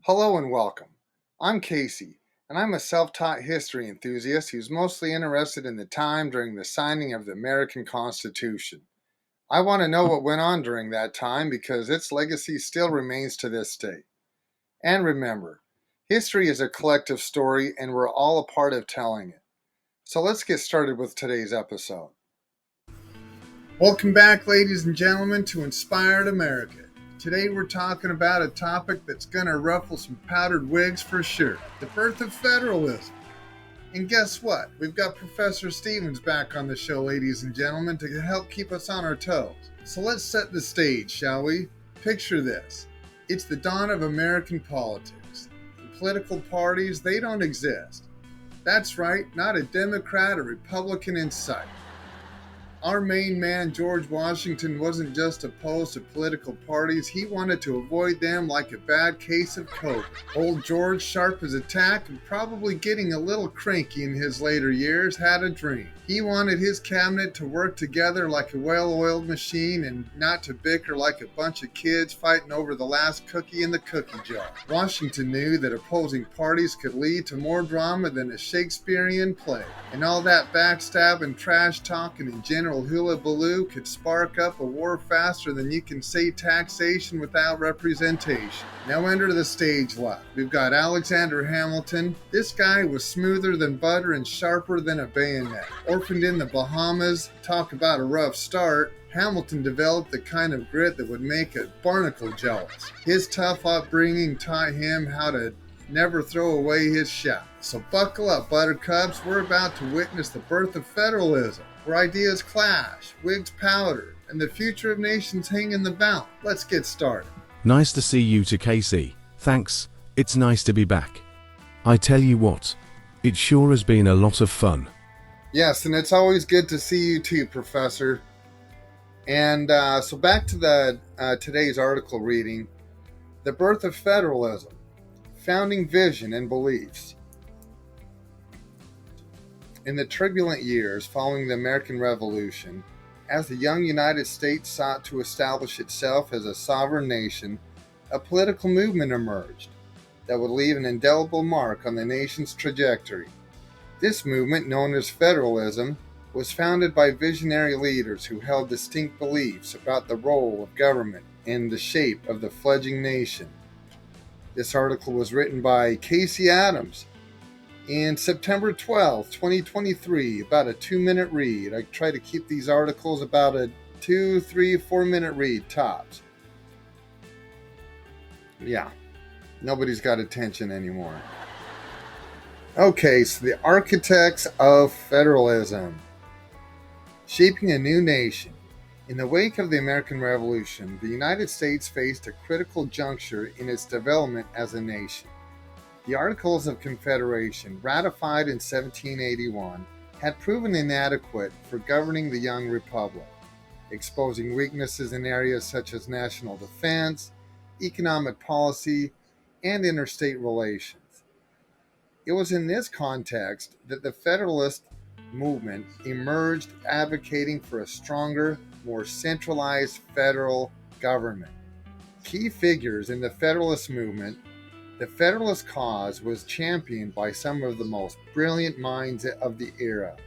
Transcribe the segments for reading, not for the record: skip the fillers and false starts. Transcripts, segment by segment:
Hello and welcome. I'm Casey, and I'm a self taught history enthusiast who's mostly interested in the time during the signing of the American Constitution. I want to know what went on during that time because its legacy still remains to this day. And remember, history is a collective story, and we're all a part of telling it. So let's get started with today's episode. Welcome back, ladies and gentlemen, to Inspired America. Today we're talking about a topic that's going to ruffle some powdered wigs for sure. The birth of federalism. And guess what? We've got Professor Stevens back on the show, ladies and gentlemen, to help keep us on our toes. So let's set the stage, shall we? Picture this. It's the dawn of American politics. The political parties, they don't exist. That's right, not a Democrat or Republican in sight. Our main man, George Washington, wasn't just opposed to political parties, he wanted to avoid them like a bad case of COVID. Old George, sharp as a tack and probably getting a little cranky in his later years, had a dream. He wanted his cabinet to work together like a well-oiled machine and not to bicker like a bunch of kids fighting over the last cookie in the cookie jar. Washington knew that opposing parties could lead to more drama than a Shakespearean play, and all that backstabbing, trash talking, and general hullabaloo could spark up a war faster than you can say taxation without representation. Now enter the stage left. We've got Alexander Hamilton. This guy was smoother than butter and sharper than a bayonet. Orphaned in the Bahamas, talk about a rough start, Hamilton developed the kind of grit that would make a barnacle jealous. His tough upbringing taught him how to never throw away his shot. So buckle up, buttercups. We're about to witness the birth of federalism, where ideas clash, wigs powder, and the future of nations hang in the balance. Let's get started. Nice to see you too, Casey. Thanks, it's nice to be back. I tell you what, it sure has been a lot of fun. Yes, and it's always good to see you too, Professor. And so back to the today's article reading, The Birth of Federalism, Founding Vision and Beliefs. In the turbulent years following the American Revolution, as the young United States sought to establish itself as a sovereign nation, a political movement emerged that would leave an indelible mark on the nation's trajectory. This movement, known as Federalism, was founded by visionary leaders who held distinct beliefs about the role of government in the shape of the fledgling nation. This article was written by Casey Adams in September 12, 2023, about a 2-minute read. I try to keep these articles about a 2, 3, 4-minute read tops. Yeah, nobody's got attention anymore. Okay, so the architects of federalism. Shaping a new nation. In the wake of the American Revolution, the United States faced a critical juncture in its development as a nation. The Articles of Confederation, ratified in 1781, had proven inadequate for governing the young republic, exposing weaknesses in areas such as national defense, economic policy, and interstate relations. It was in this context that the Federalist movement emerged, advocating for a stronger, more centralized federal government. Key figures in the Federalist movement. The Federalist cause was championed by some of the most brilliant minds of the era,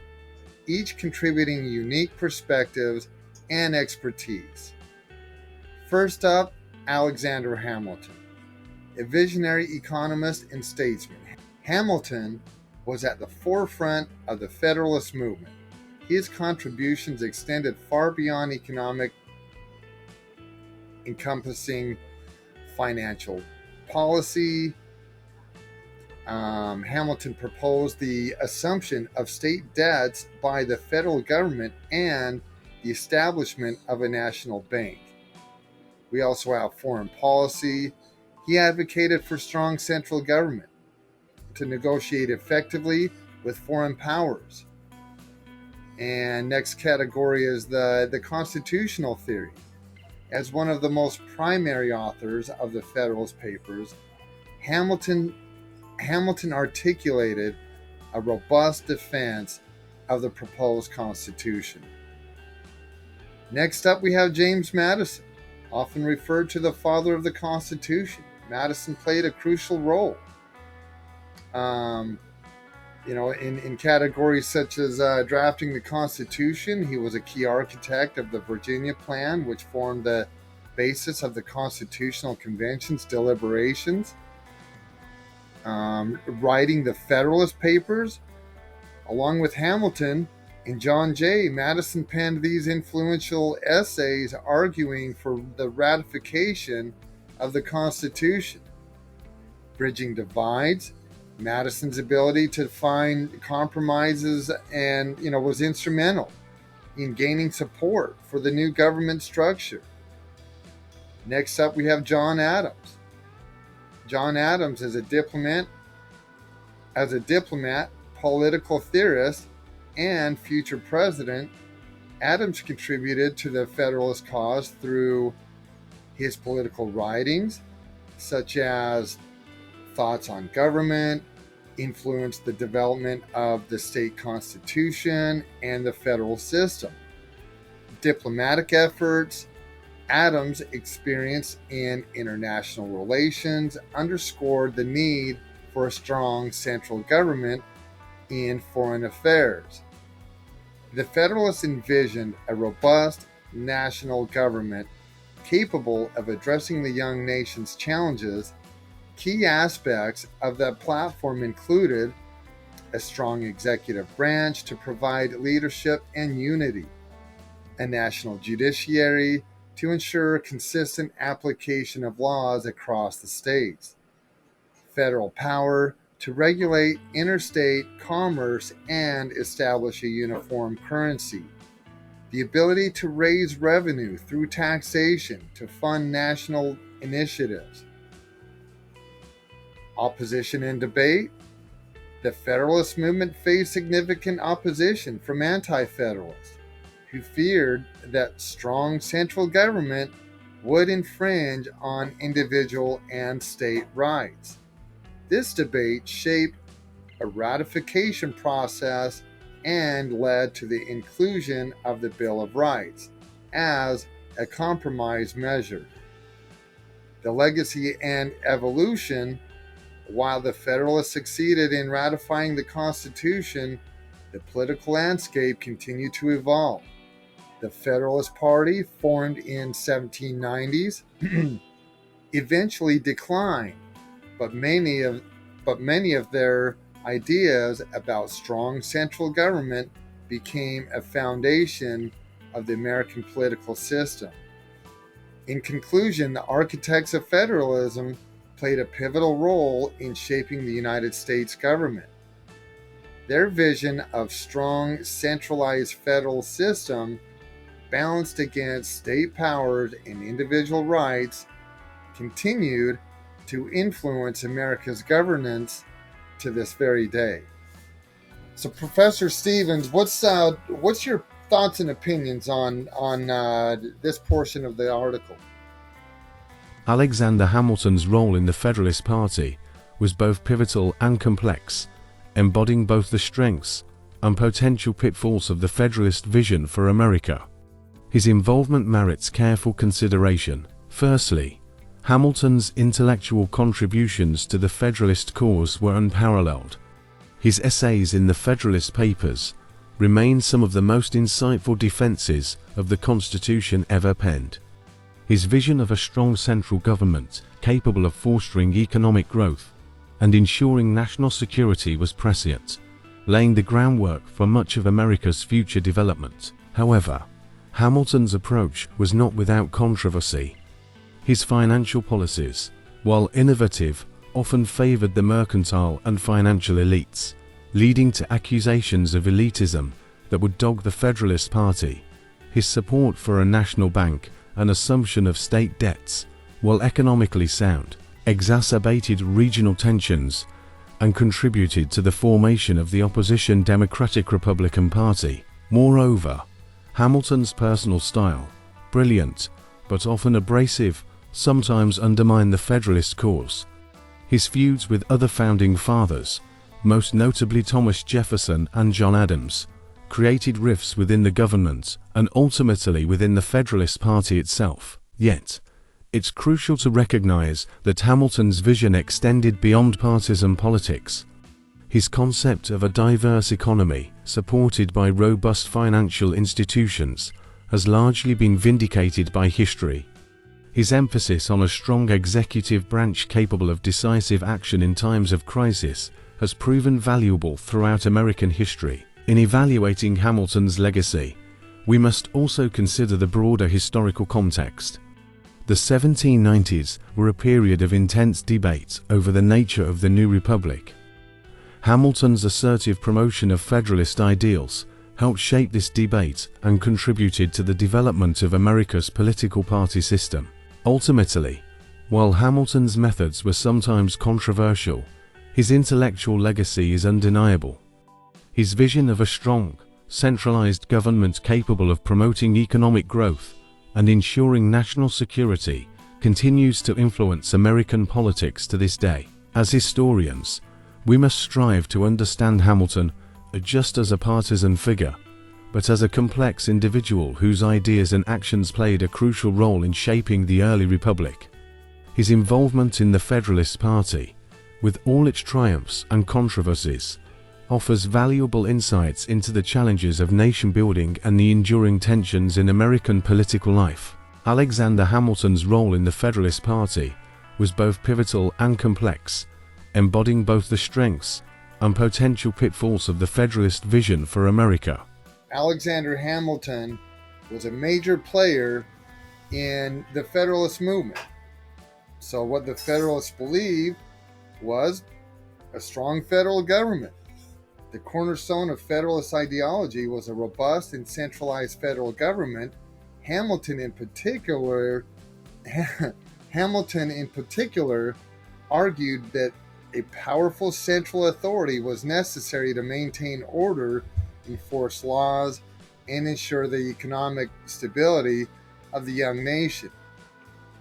each contributing unique perspectives and expertise. First up, Alexander Hamilton, a visionary economist and statesman. Hamilton was at the forefront of the Federalist movement. His contributions extended far beyond economic, encompassing financial policy. Hamilton proposed the assumption of state debts by the federal government and the establishment of a national bank. We also have foreign policy. He advocated for strong central government to negotiate effectively with foreign powers. And next category is the constitutional theory. As one of the most primary authors of the Federalist Papers, Hamilton articulated a robust defense of the proposed Constitution. Next up, we have James Madison, often referred to the father of the Constitution. Madison played a crucial role. Um, in categories such as drafting the Constitution, he was a key architect of the Virginia Plan, which formed the basis of the Constitutional Convention's deliberations. Writing the Federalist Papers, along with Hamilton and John Jay, Madison penned these influential essays arguing for the ratification of the Constitution. Bridging divides, Madison's ability to find compromises and was instrumental in gaining support for the new government structure. Next up, we have John Adams. John Adams as a diplomat, political theorist, and future president, Adams contributed to the Federalist cause through his political writings, such as Thoughts on Government, influenced the development of the state constitution and the federal system. Diplomatic efforts, Adams' experience in international relations underscored the need for a strong central government in foreign affairs. The Federalists envisioned a robust national government capable of addressing the young nation's challenges. Key aspects of that platform included a strong executive branch to provide leadership and unity, a national judiciary to ensure consistent application of laws across the states, federal power to regulate interstate commerce and establish a uniform currency, the ability to raise revenue through taxation to fund national initiatives. Opposition and debate. The Federalist movement faced significant opposition from anti-Federalists, who feared that strong central government would infringe on individual and state rights. This debate shaped a ratification process and led to the inclusion of the Bill of Rights as a compromise measure. The legacy and evolution. While the Federalists succeeded in ratifying the Constitution, the political landscape continued to evolve. The Federalist Party, formed in 1790s, eventually declined, but many of their ideas about strong central government became a foundation of the American political system. In conclusion, the architects of federalism played a pivotal role in shaping the United States government. Their vision of strong, centralized federal system balanced against state powers and individual rights continued to influence America's governance to this very day. So, Professor Stevens, what's your thoughts and opinions on this portion of the article? Alexander Hamilton's role in the Federalist Party was both pivotal and complex, embodying both the strengths and potential pitfalls of the Federalist vision for America. His involvement merits careful consideration. Firstly, Hamilton's intellectual contributions to the Federalist cause were unparalleled. His essays in the Federalist Papers remain some of the most insightful defenses of the Constitution ever penned. His vision of a strong central government capable of fostering economic growth and ensuring national security was prescient, laying the groundwork for much of America's future development. However, Hamilton's approach was not without controversy. His financial policies, while innovative, often favored the mercantile and financial elites, leading to accusations of elitism that would dog the Federalist Party. His support for a national bank and assumption of state debts, while economically sound, exacerbated regional tensions and contributed to the formation of the opposition Democratic-Republican Party. Moreover, Hamilton's personal style, brilliant but often abrasive, sometimes undermined the Federalist cause. His feuds with other founding fathers, most notably Thomas Jefferson and John Adams, created rifts within the government and ultimately within the Federalist Party itself. Yet, It's crucial to recognize that Hamilton's vision extended beyond partisan politics. His concept of a diverse economy, supported by robust financial institutions, has largely been vindicated by history. His emphasis on a strong executive branch capable of decisive action in times of crisis has proven valuable throughout American history. In evaluating Hamilton's legacy, we must also consider the broader historical context. The 1790s were a period of intense debate over the nature of the new republic. Hamilton's assertive promotion of Federalist ideals helped shape this debate and contributed to the development of America's political party system. Ultimately, while Hamilton's methods were sometimes controversial, his intellectual legacy is undeniable. His vision of a strong, centralized government capable of promoting economic growth and ensuring national security continues to influence American politics to this day. As historians, we must strive to understand Hamilton not just as a partisan figure, but as a complex individual whose ideas and actions played a crucial role in shaping the early republic. His involvement in the Federalist Party, with all its triumphs and controversies, offers valuable insights into the challenges of nation-building and the enduring tensions in American political life. Alexander Hamilton's role in the Federalist Party was both pivotal and complex, embodying both the strengths and potential pitfalls of the Federalist vision for America. Alexander Hamilton was a major player in the Federalist movement. So what the Federalists believed was a strong federal government. The cornerstone of Federalist ideology was a robust and centralized federal government. Hamilton in particular argued that a powerful central authority was necessary to maintain order, enforce laws, and ensure the economic stability of the young nation.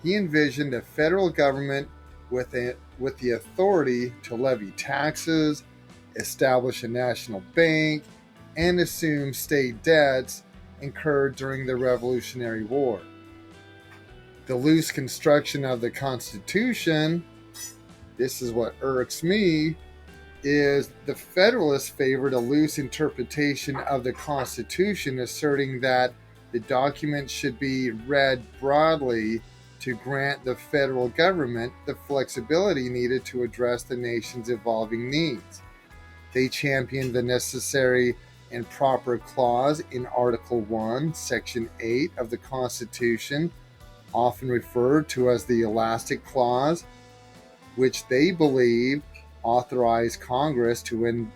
He envisioned a federal government with the authority to levy taxes, establish a national bank, and assume state debts incurred during the Revolutionary War. The loose construction of the Constitution, this is what irks me, is the Federalists favored a loose interpretation of the Constitution, asserting that the document should be read broadly to grant the federal government the flexibility needed to address the nation's evolving needs. They championed the necessary and proper clause in Article 1, Section 8 of the Constitution, often referred to as the Elastic Clause, which they believed authorized Congress to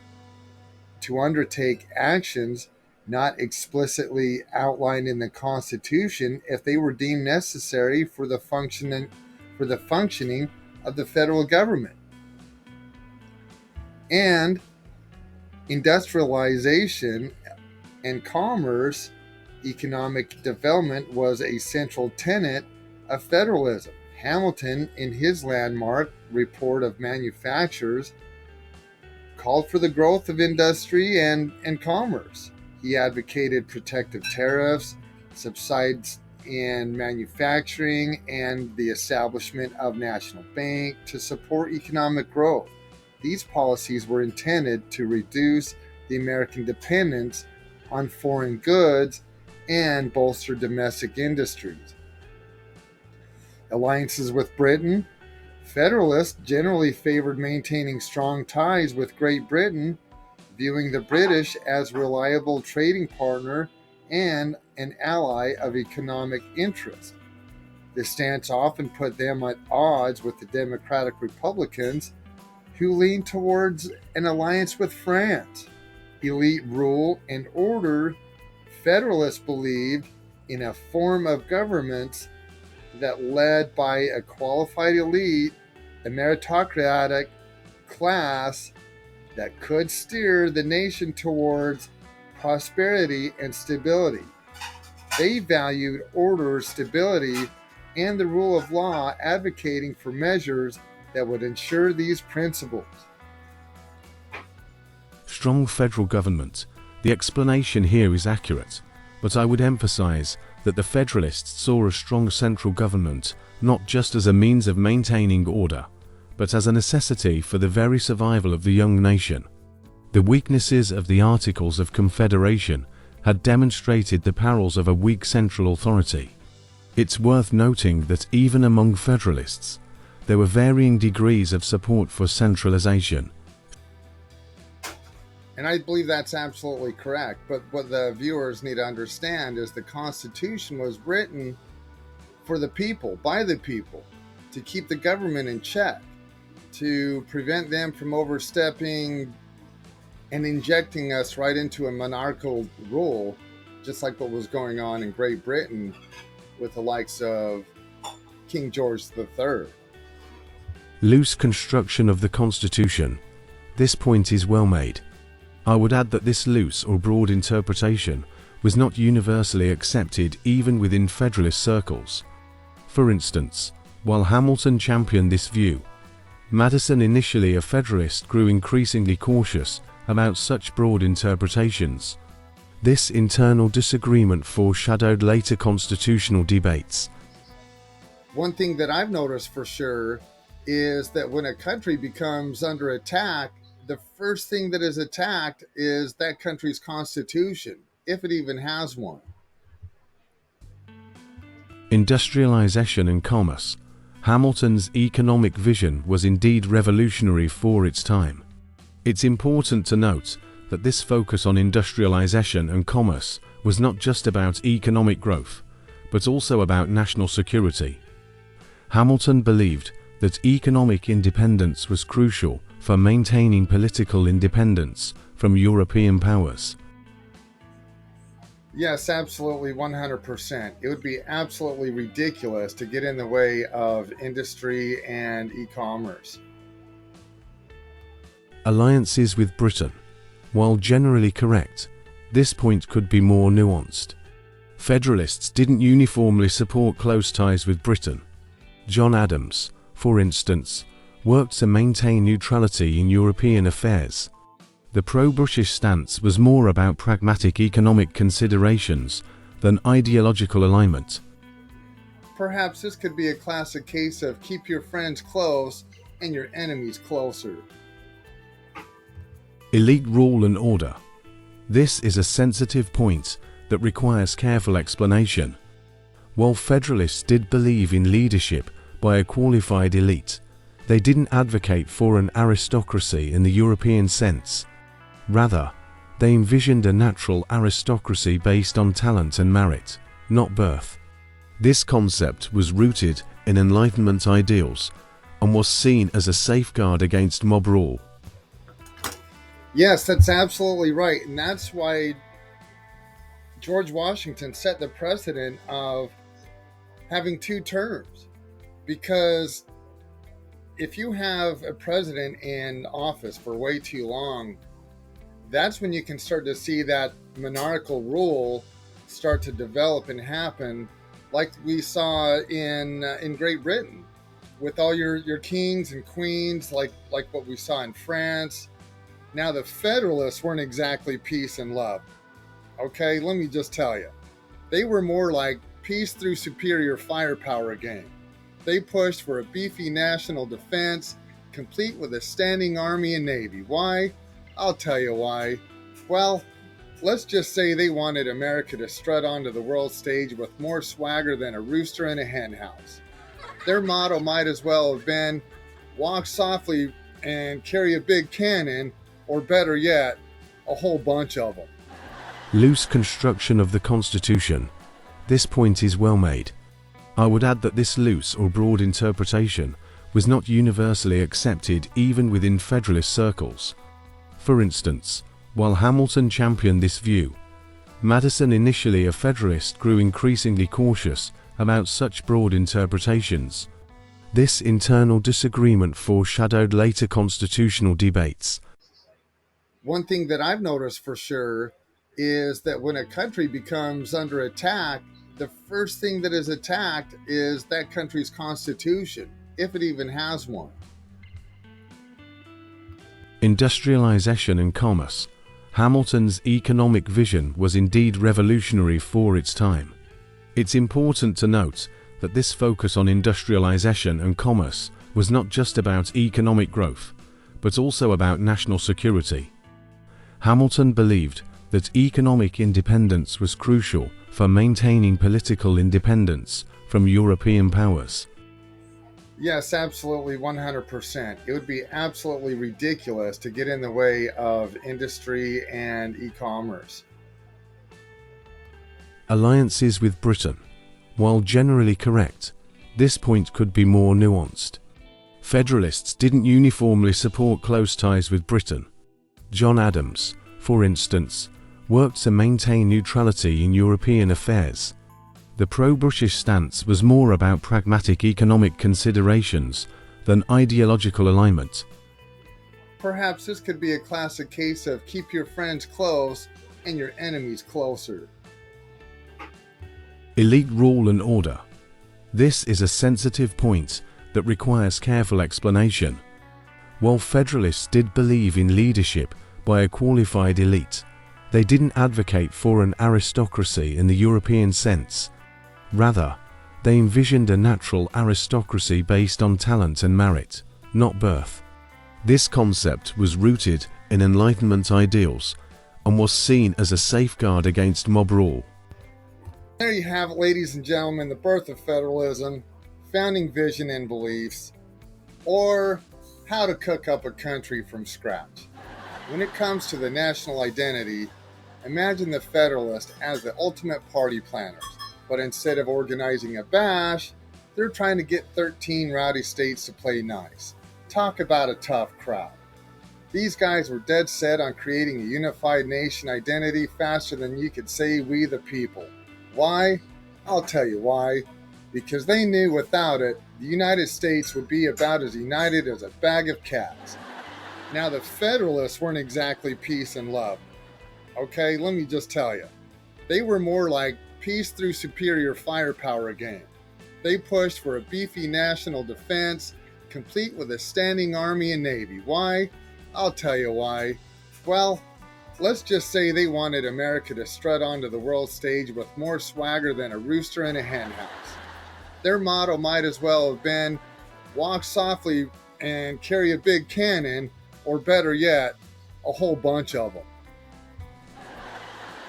undertake actions not explicitly outlined in the Constitution if they were deemed necessary for the functioning of the federal government. And industrialization and commerce, economic development was a central tenet of federalism. Hamilton, in his landmark Report of Manufactures, called for the growth of industry and commerce. He advocated protective tariffs, subsidies in manufacturing, and the establishment of national bank to support economic growth. These policies were intended to reduce the American dependence on foreign goods and bolster domestic industries. Alliances with Britain. Federalists generally favored maintaining strong ties with Great Britain, viewing the British as a reliable trading partner and an ally of economic interest. This stance often put them at odds with the Democratic Republicans, who leaned towards an alliance with France. Elite rule and order. Federalists believed in a form of government that led by a qualified elite, a meritocratic class that could steer the nation towards prosperity and stability. They valued order, stability, and the rule of law, advocating for measures that would ensure these principles. Strong federal government. The explanation here is accurate, but I would emphasize that the Federalists saw a strong central government not just as a means of maintaining order, but as a necessity for the very survival of the young nation. The weaknesses of the Articles of Confederation had demonstrated the perils of a weak central authority. It's worth noting that even among Federalists, there were varying degrees of support for centralization. And I believe that's absolutely correct. But what the viewers need to understand is the Constitution was written for the people, by the people, to keep the government in check, to prevent them from overstepping and injecting us right into a monarchical rule, just like what was going on in Great Britain with the likes of King George III. Loose construction of the Constitution. This point is well made. I would add that this loose or broad interpretation was not universally accepted even within Federalist circles. For instance, while Hamilton championed this view, Madison, initially a Federalist, grew increasingly cautious about such broad interpretations. This internal disagreement foreshadowed later constitutional debates. One thing that I've noticed for sure is that when a country becomes under attack, the first thing that is attacked is that country's constitution, if it even has one. Industrialization and commerce. Hamilton's economic vision was indeed revolutionary for its time. It's important to note that this focus on industrialization and commerce was not just about economic growth, but also about national security. Hamilton believed that economic independence was crucial for maintaining political independence from European powers. Yes, absolutely, 100%. It would be absolutely ridiculous to get in the way of industry and e-commerce. Alliances with Britain. While generally correct, this point could be more nuanced. Federalists didn't uniformly support close ties with Britain. John Adams, for instance, worked to maintain neutrality in European affairs. The pro-British stance was more about pragmatic economic considerations than ideological alignment. Perhaps this could be a classic case of keep your friends close and your enemies closer. Elite rule and order. This is a sensitive point that requires careful explanation. While Federalists did believe in leadership by a qualified elite, they didn't advocate for an aristocracy in the European sense. Rather, they envisioned a natural aristocracy based on talent and merit, not birth. This concept was rooted in Enlightenment ideals and was seen as a safeguard against mob rule. Yes, that's absolutely right. And that's why George Washington set the precedent of having 2 terms. Because if you have a president in office for way too long, that's when you can start to see that monarchical rule start to develop and happen, like we saw in Great Britain, with all your kings and queens, like what we saw in France. Now, the Federalists weren't exactly peace and love. Okay, let me just tell you. They were more like peace through superior firepower game. They pushed for a beefy national defense, complete with a standing army and navy. Why? I'll tell you why. Well, let's just say they wanted America to strut onto the world stage with more swagger than a rooster in a hen house. Their motto might as well have been, walk softly and carry a big cannon, or better yet, a whole bunch of them. Loose construction of the Constitution. This point is well made. I would add that this loose or broad interpretation was not universally accepted even within Federalist circles. For instance, while Hamilton championed this view, Madison, initially a Federalist, grew increasingly cautious about such broad interpretations. This internal disagreement foreshadowed later constitutional debates. One thing that I've noticed for sure is that when a country becomes under attack, the first thing that is attacked is that country's constitution, if it even has one. Industrialization and commerce. Hamilton's economic vision was indeed revolutionary for its time. It's important to note that this focus on industrialization and commerce was not just about economic growth, but also about national security. Hamilton believed that economic independence was crucial for maintaining political independence from European powers. Yes, absolutely, 100%. It would be absolutely ridiculous to get in the way of industry and e-commerce. Alliances with Britain. While generally correct, this point could be more nuanced. Federalists didn't uniformly support close ties with Britain. John Adams, for instance, worked to maintain neutrality in European affairs. The pro-British stance was more about pragmatic economic considerations than ideological alignment. Perhaps this could be a classic case of keep your friends close and your enemies closer. Elite rule and order. This is a sensitive point that requires careful explanation. While Federalists did believe in leadership by a qualified elite, they didn't advocate for an aristocracy in the European sense. Rather, they envisioned a natural aristocracy based on talent and merit, not birth. This concept was rooted in Enlightenment ideals and was seen as a safeguard against mob rule. There you have it, ladies and gentlemen, the birth of federalism, founding vision and beliefs, or how to cook up a country from scratch. When it comes to the national identity, imagine the Federalists as the ultimate party planners. But instead of organizing a bash, they're trying to get 13 rowdy states to play nice. Talk about a tough crowd. These guys were dead set on creating a unified nation identity faster than you could say we the people. Why? I'll tell you why. Because they knew without it, the United States would be about as united as a bag of cats. Now, the Federalists weren't exactly peace and love. Okay, let me just tell you. They were more like peace through superior firepower game. They pushed for a beefy national defense, complete with a standing army and navy. Why? I'll tell you why. Well, let's just say they wanted America to strut onto the world stage with more swagger than a rooster in a henhouse. Their motto might as well have been, walk softly and carry a big cannon, or better yet, a whole bunch of them.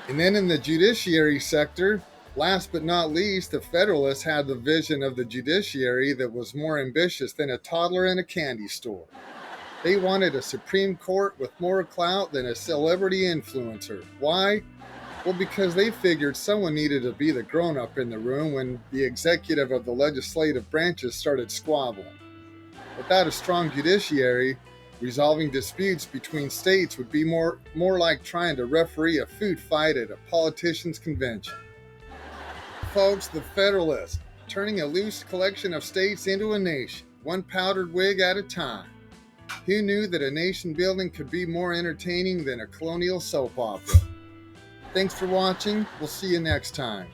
And then in the judiciary sector, last but not least, the Federalists had the vision of the judiciary that was more ambitious than a toddler in a candy store. They wanted a Supreme Court with more clout than a celebrity influencer. Why? Well, because they figured someone needed to be the grown-up in the room when the executive of the legislative branches started squabbling. Without a strong judiciary, resolving disputes between states would be more like trying to referee a food fight at a politician's convention. Folks, the Federalists, turning a loose collection of states into a nation, one powdered wig at a time. Who knew that a nation building could be more entertaining than a colonial soap opera? Thanks for watching. We'll see you next time.